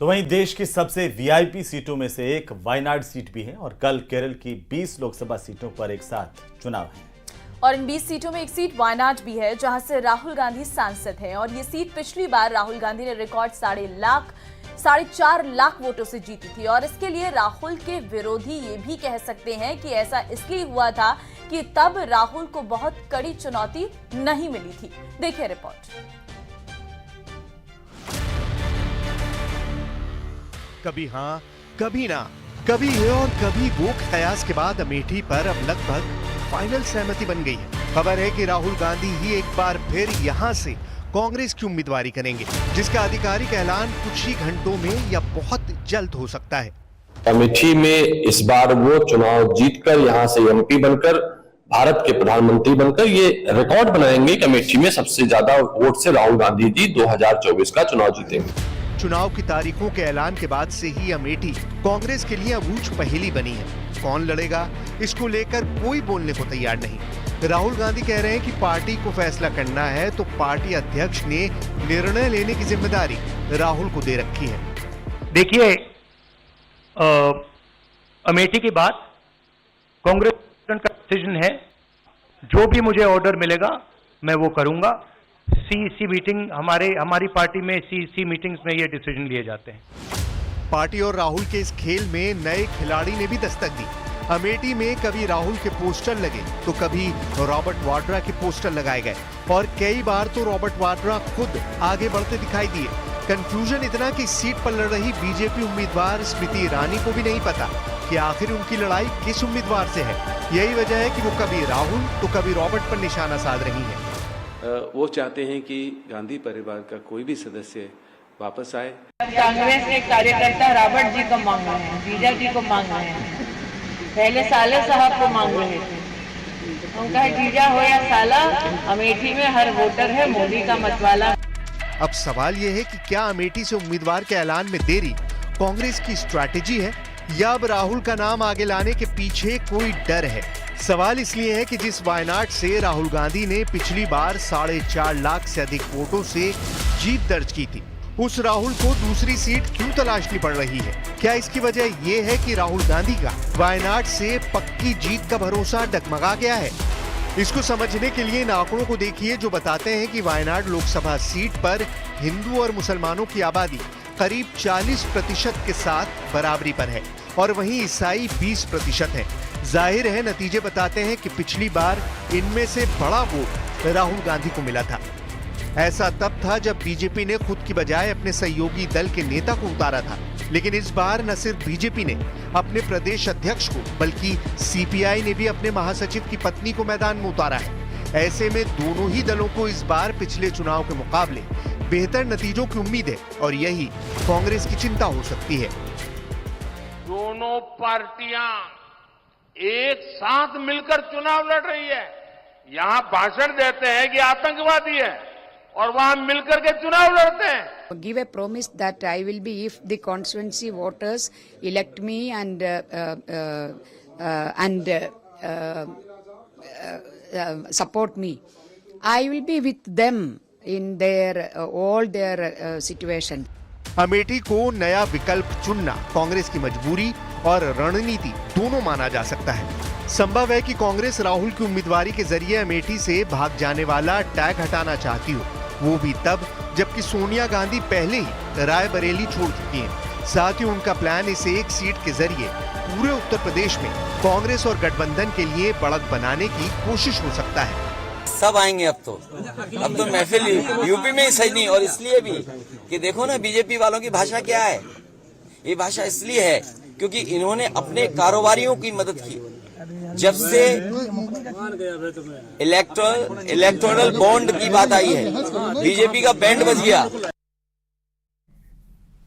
तो वहीं देश की सबसे वीआईपी सीटों में से एक वायनाड सीट भी है और कल केरल की 20 लोकसभा सीटों पर एक साथ चुनाव है। और इन 20 सीटों में एक सीट वायनाड भी है जहां से राहुल गांधी सांसद हैं और ये सीट पिछली बार राहुल गांधी ने रिकॉर्ड 4.5 लाख वोटों से जीती थी। और इसके लिए राहुल के विरोधी ये भी कह सकते हैं कि ऐसा इसलिए हुआ था कि तब राहुल को बहुत कड़ी चुनौती नहीं मिली थी। देखिए रिपोर्ट। कभी हाँ, कभी ना, कभी ये और कभी वो कयास के बाद अमेठी पर अब लगभग फाइनल सहमति बन गई है। खबर है कि राहुल गांधी ही एक बार फिर यहां से कांग्रेस की उम्मीदवारी करेंगे, जिसका आधिकारिक ऐलान कुछ ही घंटों में या बहुत जल्द हो सकता है। अमेठी में इस बार वो चुनाव जीतकर यहां से एमपी बनकर भारत के प्रधानमंत्री बनकर ये रिकॉर्ड बनाएंगे कि अमेठी में सबसे ज्यादा वोट से राहुल गांधी जी 2024 का चुनाव जीतेंगे। चुनाव की तारीखों के ऐलान के बाद से ही अमेठी कांग्रेस के लिए अबूझ पहेली बनी है। कौन लड़ेगा, इसको लेकर कोई बोलने को तैयार नहीं। राहुल गांधी कह रहे हैं कि पार्टी को फैसला करना है तो पार्टी अध्यक्ष ने निर्णय लेने की जिम्मेदारी राहुल को दे रखी है। देखिए, अमेठी के बाद कांग्रेस का डिसीजन है, जो भी मुझे ऑर्डर मिलेगा मैं वो करूंगा। सीईसी मीटिंग हमारी पार्टी में सीईसी मीटिंग्स में ये डिसीजन लिए जाते हैं। पार्टी और राहुल के इस खेल में नए खिलाड़ी ने भी दस्तक दी। अमेठी में कभी राहुल के पोस्टर लगे तो कभी रॉबर्ट वाड्रा के पोस्टर लगाए गए और कई बार तो रॉबर्ट वाड्रा खुद आगे बढ़ते दिखाई दिए। कंफ्यूजन इतना कि सीट पर लड़ रही बीजेपी उम्मीदवार स्मृति ईरानी को भी नहीं पता कि आखिर उनकी लड़ाई किस उम्मीदवार से है। यही वजह है कि वो कभी राहुल तो कभी रॉबर्ट पर निशाना साध रही है। वो चाहते हैं कि गांधी परिवार का कोई भी सदस्य वापस आए। कांग्रेस के कार्यकर्ता रॉबर्ट जी को मांग रहे हैं, जीजा जी को मांग रहे हैं, पहले साले साहब को मांग रहे थे। उनका जीजा हो या साला, अमेठी में हर वोटर है मोदी का मतवाला। अब सवाल यह है कि क्या अमेठी से उम्मीदवार के ऐलान में देरी कांग्रेस की स्ट्रैटेजी है या अब राहुल का नाम आगे लाने के पीछे कोई डर है। सवाल इसलिए है कि जिस वायनाड से राहुल गांधी ने पिछली बार 4.5 लाख से अधिक वोटों से जीत दर्ज की थी, उस राहुल को दूसरी सीट क्यों तलाशनी पड़ रही है? क्या इसकी वजह ये है कि राहुल गांधी का वायनाड से पक्की जीत का भरोसा डगमगा गया है? इसको समझने के लिए इन आंकड़ों को देखिए जो बताते हैं कि वायनाड लोकसभा सीट पर हिंदू और मुसलमानों की आबादी करीब 40% के साथ बराबरी पर है और वहीं ईसाई 20% है। जाहिर है नतीजे बताते हैं कि पिछली बार इनमें से बड़ा वोट राहुल गांधी को मिला था। ऐसा तब था जब बीजेपी ने खुद की बजाय अपने सहयोगी दल के नेता को उतारा था, लेकिन इस बार न सिर्फ बीजेपी ने अपने प्रदेश अध्यक्ष को बल्कि सीपीआई ने भी अपने महासचिव की पत्नी को मैदान में उतारा है। ऐसे में दोनों ही दलों को इस बार पिछले चुनाव के मुकाबले बेहतर नतीजों की उम्मीद है और यही कांग्रेस की चिंता हो सकती है। दोनों पार्टियां एक साथ मिलकर चुनाव लड़ रही है। यहां भाषण देते हैं कि आतंकवादी है और वहां मिलकर के चुनाव लड़ते हैं। Give a promise that I will be, if the constituency voters elect me and support me, I will be with them in their all their situation. Amethi को नया विकल्प चुनना कांग्रेस की मजबूरी और रणनीति दोनों माना जा सकता है। संभव है कि कांग्रेस राहुल की उम्मीदवारी के जरिए अमेठी से भाग जाने वाला टैग हटाना चाहती हो, वो भी तब जबकि सोनिया गांधी पहले ही रायबरेली छोड़ चुकी हैं। साथ ही उनका प्लान इस एक सीट के जरिए पूरे उत्तर प्रदेश में कांग्रेस और गठबंधन के लिए बढ़त बनाने की कोशिश हो सकता है। सब आएंगे अब तो महफिल यूपी में ही सही नहीं। और इसलिए भी कि देखो ना बीजेपी वालों की भाषा क्या है। ये भाषा इसलिए है क्योंकि इन्होंने अपने कारोबारियों की मदद की। जब से इलेक्टोरल बॉन्ड की बात आई है, बीजेपी का बैंड बज गया।